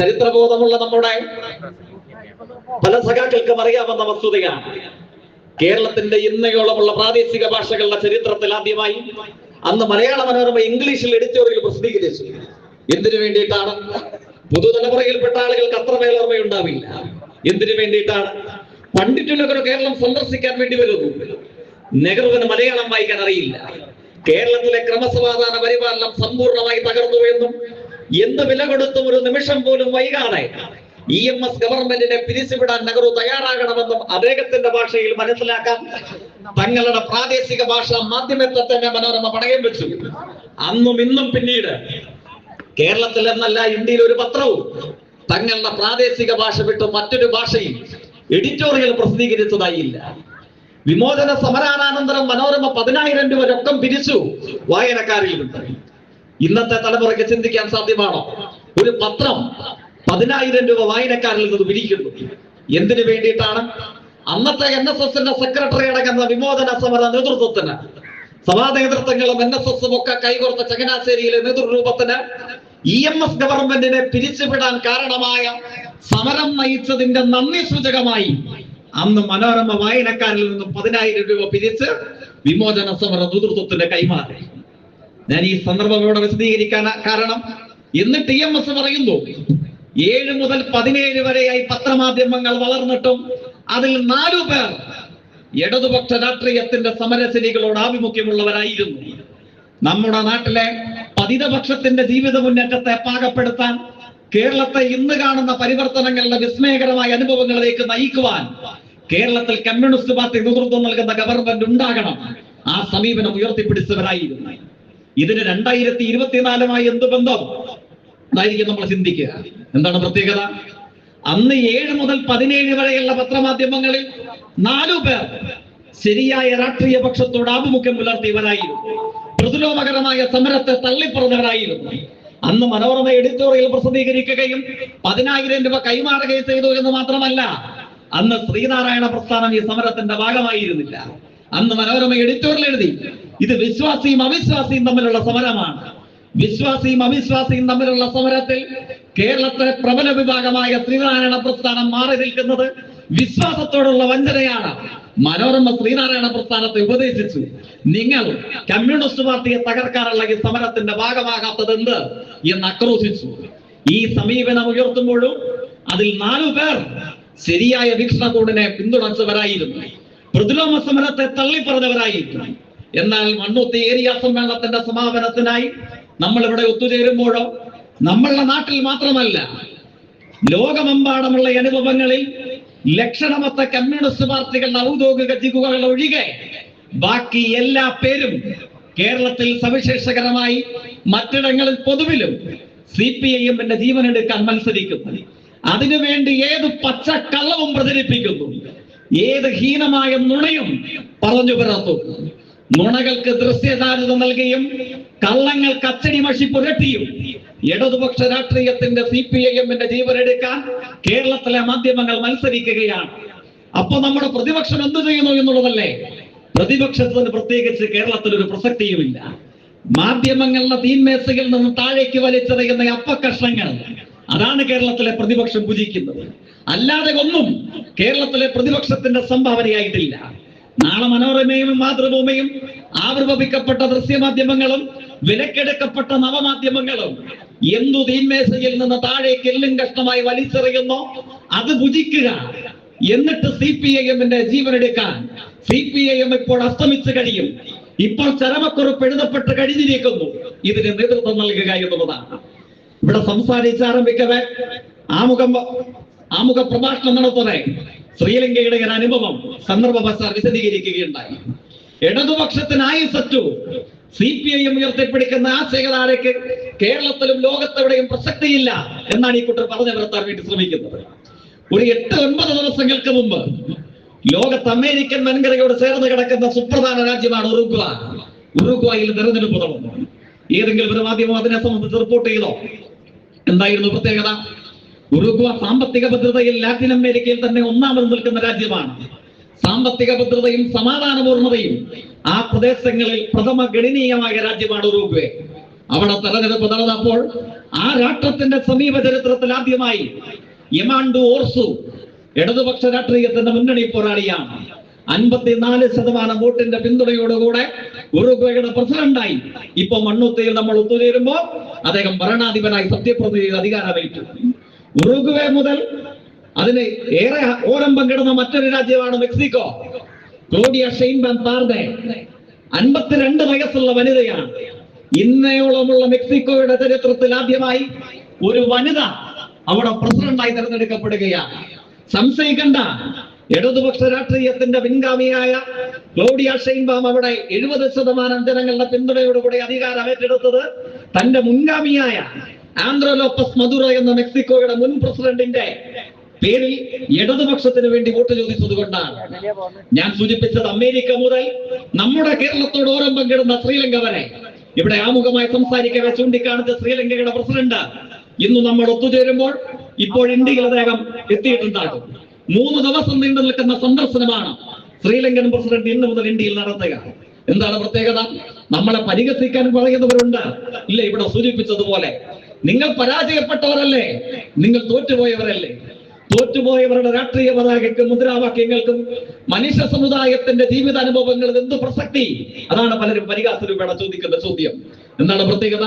ചരിത്രബോധമുള്ള നമ്മുടെ പല സഖാക്കൾക്കും അറിയാവുന്ന വസ്തുതയാണ്. കേരളത്തിന്റെ ഇന്നയോളമുള്ള പ്രാദേശിക ഭാഷകളുടെ ചരിത്രത്തിൽ ആദ്യമായി അന്ന് മലയാള മനോരമ ഇംഗ്ലീഷിൽ എഡിറ്റോറിയൽ പ്രസിദ്ധീകരിച്ചു. എന്തിനു വേണ്ടിയിട്ടാണ്? പുതുതലമുറയിൽപ്പെട്ട ആളുകൾക്ക് അത്ര മേലോർമ്മയുണ്ടാവില്ല. എന്തിനു വേണ്ടിയിട്ടാണ്? പണ്ഡിറ്റ് നെഹ്റു കേരളം സന്ദർശിക്കാൻ വേണ്ടി വരുന്നു. നെഹ്റുവിന് മലയാളം വായിക്കാൻ അറിയില്ല. കേരളത്തിലെ ക്രമസമാധാന പരിപാലനം സമ്പൂർണ്ണമായി തകർന്നു എന്നും എന്ത് വില കൊടുത്തും ഒരു നിമിഷം പോലും വൈകാതെ EMS ഗവൺമെന്റിനെ പിരിച്ചുവിടാൻ നെഹ്റു തയ്യാറാകണമെന്നും അദ്ദേഹത്തിന്റെ ഭാഷയിൽ മനസ്സിലാക്കാൻ തങ്ങളുടെ പ്രാദേശിക ഭാഷ മാധ്യമത്തെ തന്നെ മനോരമ പണയം വെച്ചു. അന്നും ഇന്നും പിന്നീട് കേരളത്തിൽ എന്നല്ല ഇന്ത്യയിൽ ഒരു പത്രവും തങ്ങളുടെ പ്രാദേശിക ഭാഷ വിട്ട് മറ്റൊരു ഭാഷയിൽ എഡിറ്റോറിയൽ പ്രസിദ്ധീകരിച്ചതായില്ല. വിമോചന സമരാനന്തരം മനോരമ 10,000 രൂപ രൊക്കം പിരിച്ചു വായനക്കാരിൽ നിന്ന്. ഇന്നത്തെ തലമുറയ്ക്ക് ചിന്തിക്കാൻ സാധ്യമാണോ? ഒരു പത്രം 10,000 രൂപ വായനക്കാരിൽ നിന്ന് പിരിക്കുന്നു. എന്തിനു വേണ്ടിയിട്ടാണ്? അന്നത്തെ NSSന്റെ സെക്രട്ടറി അടങ്ങുന്ന വിമോചന സമര നേതൃത്വത്തിന്, സഭാ നേതൃത്വങ്ങളും NSSും ഒക്കെ കൈകോർത്ത ചങ്ങനാശ്ശേരിയിലെ നേതൃരൂപത്തിന് EMS ഗവൺമെന്റിനെ പിരിച്ചുവിടാൻ കാരണമായ സമരം നയിച്ചതിന്റെ നന്ദി സൂചകമായി അന്ന് മനോരമ വായനക്കാരിൽ നിന്നും 10,000 രൂപ പിരിച്ച് വിമോചന സമര നേതൃത്വത്തിന് കൈമാറി. ഞാൻ ഈ സന്ദർഭം ഇവിടെ വിശദീകരിക്കാൻ കാരണം, എന്നിട്ട് EMS പറയുന്നു 7 മുതൽ 17 വരെയായി പത്രമാധ്യമങ്ങൾ വളർന്നിട്ടും അതിൽ 4 പേർ ഇടതുപക്ഷ രാഷ്ട്രീയത്തിന്റെ സമരശരികളോട് ആഭിമുഖ്യമുള്ളവരായിരുന്നു. നമ്മുടെ നാട്ടിലെ പതിതപക്ഷത്തിന്റെ ജീവിത മുന്നേറ്റത്തെ പാകപ്പെടുത്താൻ, കേരളത്തെ ഇന്ന് കാണുന്ന പരിവർത്തനങ്ങളുടെ വിസ്മയകരമായ അനുഭവങ്ങളിലേക്ക് നയിക്കുവാൻ കേരളത്തിൽ കമ്മ്യൂണിസ്റ്റ് പാർട്ടി നേതൃത്വം നൽകുന്ന ഗവൺമെന്റ് ഉണ്ടാകണം. ആ സമീപനം ഉയർത്തിപ്പിടിച്ചവരായിരുന്നു. ഇതിന് 2024 എന്ത് ബന്ധം എന്നായിരിക്കും നമ്മൾ ചിന്തിക്കുക. എന്താണ് പ്രത്യേകത? അന്ന് 7 മുതൽ 17 വരെയുള്ള പത്രമാധ്യമങ്ങളിൽ 4 പേർ ശരിയായ രാഷ്ട്രീയ പക്ഷത്തോട് ആഭിമുഖ്യം പുലർത്തിയവരായിരുന്നു. പ്രതിലോമകരമായ സമരത്തെ തള്ളിപ്പറഞ്ഞവരായിരുന്നു. അന്ന് മനോരമ എഡിറ്റോറിയൽ പ്രസിദ്ധീകരിക്കുകയും 10,000 രൂപ കൈമാറുകയും ചെയ്തു എന്ന് മാത്രമല്ല, അന്ന് ശ്രീനാരായണ പ്രസ്ഥാനം ഈ സമരത്തിന്റെ ഭാഗമായിരുന്നില്ല. അന്ന് മനോരമ എഡിറ്റോറിയൽ എഴുതി, ഇത് വിശ്വാസിയും അവിശ്വാസിയും തമ്മിലുള്ള സമരമാണ്. വിശ്വാസിയും അവിശ്വാസിയും തമ്മിലുള്ള സമരത്തിൽ കേരളത്തിലെ പ്രബല വിഭാഗമായ ശ്രീനാരായണ പ്രസ്ഥാനം മാറി നിൽക്കുന്നത് വിശ്വാസത്തോടുള്ള വഞ്ചനയാണ്. മനോരമ ശ്രീനാരായണ പ്രസ്ഥാനത്തെ ഉപദേശിച്ചു, നിങ്ങൾ കമ്മ്യൂണിസ്റ്റ് പാർട്ടിയെ തകർക്കാനുള്ള ഈ സമരത്തിന്റെ ഭാഗമാകാത്തത് എന്ത് എന്ന് ആക്രോശിച്ചു. ഈ സമീപനം ഉയർത്തുമ്പോഴും അതിൽ 4 പേർ ശരിയായ വീക്ഷണകോണിനെ പിന്തുണച്ചവരായിരുന്നു. പ്രതിലോമ സമരത്തെ തള്ളിപ്പറഞ്ഞവരായിരുന്നു. എന്നാൽ മണ്ണുത്തി ഏരിയ സമ്മേളനത്തിന്റെ സമാപനത്തിനായി നമ്മൾ ഇവിടെ ഒത്തുചേരുമ്പോഴോ നമ്മളുടെ നാട്ടിൽ മാത്രമല്ല ലോകമെമ്പാടുമുള്ള അനുഭവങ്ങളിൽ ലക്ഷണമൊത്ത കമ്മ്യൂണിസ്റ്റ് പാർട്ടികളുടെ ഔദ്യോഗിക ജിഗുകൾ ഒഴികെ ബാക്കി എല്ലാ പേരും കേരളത്തിൽ സവിശേഷകരമായി മറ്റിടങ്ങളിൽ പൊതുവിലും CPIMന്റെ ജീവനെടുക്കാൻ മത്സരിക്കുന്നു. അതിനുവേണ്ടി ഏത് പച്ചക്കള്ളവും പ്രചരിപ്പിക്കുന്നു, ഏത് ഹീനമായ നുണയും പറഞ്ഞു പിറത്തുന്നു. നുണകൾക്ക് ദൃശ്യസാധ്യത നൽകിയും കള്ളങ്ങൾക്ക് അച്ചടി മഷി പുരട്ടിയും ഇടതുപക്ഷ രാഷ്ട്രീയത്തിന്റെ CPIMന്റെ ജീവനെടുക്കാൻ കേരളത്തിലെ മാധ്യമങ്ങൾ മത്സരിക്കുകയാണ്. അപ്പൊ നമ്മുടെ പ്രതിപക്ഷം എന്ത് ചെയ്യുന്നു എന്നുള്ളതല്ലേ? പ്രതിപക്ഷത്തിന് പ്രത്യേകിച്ച് കേരളത്തിൽ ഒരു പ്രസക്തിയുമില്ല. മാധ്യമങ്ങളുടെ തീന്മേശയിൽ നിന്ന് താഴേക്ക് വലിച്ചെറിയുന്ന അപ്പക്കഷ്ണങ്ങൾ, അതാണ് കേരളത്തിലെ പ്രതിപക്ഷം പൂജിക്കുന്നത്. അല്ലാതെ ഒന്നും കേരളത്തിലെ പ്രതിപക്ഷത്തിന്റെ സംഭാവനയായിട്ടില്ല. നാളെ മനോരമയും മാതൃഭൂമിയും ആവിർഭവിക്കപ്പെട്ട ദൃശ്യമാധ്യമങ്ങളും വിലക്കെടുക്കപ്പെട്ട നവമാധ്യമങ്ങളും എന്തു തീന്മേശയിൽ നിന്ന് താഴേക്ക് എല്ലും കഷ്ണമായി വലിച്ചെറിയുന്നോ അത് ഭുജിക്കുക. എന്നിട്ട് CPIMന്റെ ജീവനെടുക്കാൻ CPIM ഇപ്പോൾ അസ്തമിച്ചു കഴിയും. ഇപ്പോൾ ചരമക്കുറിപ്പ് എഴുതപ്പെട്ട് കഴിഞ്ഞിരിക്കുന്നു. ഇതിന് നേതൃത്വം നൽകുക എന്നുള്ളതാണ്. ഇവിടെ സംസാരിച്ചാരംഭിക്കവേ ആമുഖ പ്രഭാഷണം നടത്തവേ ശ്രീലങ്കയുടെ ഒരു അനുഭവം സന്ദർഭവശാൽ വിശദീകരിക്കുകയുണ്ടായി. ഇടതുപക്ഷത്തിന് ആയുസറ്റു CPIM ഉയർത്തിപ്പിടിക്കുന്ന ആശയധാരയ്ക്ക് കേരളത്തിലും ലോകത്തെവിടെയും പ്രസക്തിയില്ല എന്നാണ് ഈ കൂട്ടർ പറഞ്ഞു നിർത്താൻ വേണ്ടി ശ്രമിക്കുന്നത്. ഒരു 8-9 ദിവസങ്ങൾക്ക് മുമ്പ് ലോകത്ത് അമേരിക്കൻ വൻകരയോട് ചേർന്ന് കിടക്കുന്ന സുപ്രധാന രാജ്യമാണ് ഉറുഗ്വായ്. ഉറുഗ്വായിൽ തെരഞ്ഞെടുപ്പ് നടന്നു. ഏതെങ്കിലും ഒരു മാധ്യമം അതിനെ സംബന്ധിച്ച് റിപ്പോർട്ട് ചെയ്തോ? എന്തായിരുന്നു പ്രത്യേകത? ഉറുഗ്വായ് സാമ്പത്തിക ഭദ്രതയിൽ ലാറ്റിൻ അമേരിക്കയിൽ തന്നെ ഒന്നാമത് നിൽക്കുന്ന രാജ്യമാണ്. സാമ്പത്തിക ഭദ്രതയും സമാധാനപൂർണതയും ആ പ്രദേശങ്ങളിൽ പ്രഥമ ഗണനീയമായ രാജ്യമാണ് ഉറുഗ്വായ്. അവിടെ തെരഞ്ഞെടുപ്പ് നടന്നപ്പോൾ ആ രാഷ്ട്രത്തിന്റെ സമീപ ചരിത്രത്തിൽ ആദ്യമായി യമാൻഡു ഓർസു ഇടതുപക്ഷ രാഷ്ട്രീയത്തിന്റെ മുന്നണി പോരാളിയാണ്. 54% വോട്ടിന്റെ പിന്തുണയോടുകൂടെ ഉറുഗ്വേയുടെ പ്രസിഡന്റായി ഇപ്പൊ മണ്ണുത്തിയിൽ നമ്മൾ ഒത്തുചേരുമ്പോൾ അദ്ദേഹം ഭരണാധിപനായി സത്യപ്രതിജ്ഞ ചെയ്ത് അധികാരമേറ്റു. ഉറുഗ്വേ മുതൽ അതിന് ഏറെ ഓരംഭം കിടന്ന മറ്റൊരു രാജ്യമാണ് മെക്സിക്കോ. ക്ലോഡിയ ഷെയിൻബാം പാർദെ 52 വയസ്സുള്ള വനിതയാണ്. ഇന്നയോളമുള്ള മെക്സിക്കോയുടെ ചരിത്രത്തിൽ ആദ്യമായി ഒരു വനിത അവിടെ പ്രസിഡന്റായി തെരഞ്ഞെടുക്കപ്പെടുകയാണ്. സംശയിക്കണ്ട, ഇടതുപക്ഷ രാഷ്ട്രീയത്തിന്റെ പിൻഗാമിയായ ക്ലോഡിയ ഷെയിൻബാം അവിടെ 70% ജനങ്ങളുടെ പിന്തുണയോടുകൂടി അധികാരം ഏറ്റെടുത്തത് തന്റെ മുൻഗാമിയായ ആൻഡ്രോ ലോപ്പസ് മദുറോ എന്ന മെക്സിക്കോയുടെ മുൻ പ്രസിഡന്റിന്റെ പേരിൽ ഇടതുപക്ഷത്തിന് വേണ്ടി വോട്ട് ചോദിച്ചത് കൊണ്ടാണ്. ഞാൻ സൂചിപ്പിച്ചത് അമേരിക്ക മുതൽ നമ്മുടെ കേരളത്തോട് ഓരം പങ്കിടുന്ന ശ്രീലങ്ക വരെ ഇവിടെ ആമുഖമായി സംസാരിക്കവെ ചൂണ്ടിക്കാണിച്ച ശ്രീലങ്കയുടെ പ്രസിഡന്റ് ഇന്ന് നമ്മൾ ഒത്തുചേരുമ്പോൾ ഇപ്പോൾ ഇന്ത്യയിൽ അദ്ദേഹം എത്തിയിട്ടുണ്ടാകും. 3 ദിവസം നീണ്ടു നിൽക്കുന്ന സന്ദർശനമാണ് ശ്രീലങ്കൻ പ്രസിഡന്റ് ഇന്ന് മുതൽ ഇന്ത്യയിൽ നടത്തുക. എന്താണ് പ്രത്യേകത? നമ്മളെ പരിഹസിക്കാൻ പറയുന്നവരുണ്ട്. ഇല്ല, ഇവിടെ സൂചിപ്പിച്ചതുപോലെ നിങ്ങൾ പരാജയപ്പെട്ടവരല്ലേ, നിങ്ങൾ തോറ്റുപോയവരല്ലേ. തോറ്റുപോയവരുടെ രാഷ്ട്രീയ പതാകയ്ക്കും മുദ്രാവാക്യങ്ങൾക്കും മനുഷ്യ സമുദായത്തിന്റെ ജീവിതാനുഭവങ്ങളിൽ എന്ത് പ്രസക്തി? അതാണ് പലരും പരിഹാസരൂപേണ ചോദിക്കുന്ന ചോദ്യം. എന്താണ് പ്രത്യേകത?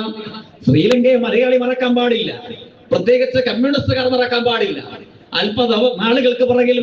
ശ്രീലങ്കയെ മലയാളി മറക്കാൻ പാടില്ല, പ്രത്യേകിച്ച് കമ്മ്യൂണിസ്റ്റുകാർ മറക്കാൻ പാടില്ല. നാളുകൾക്ക് പുറകിൽ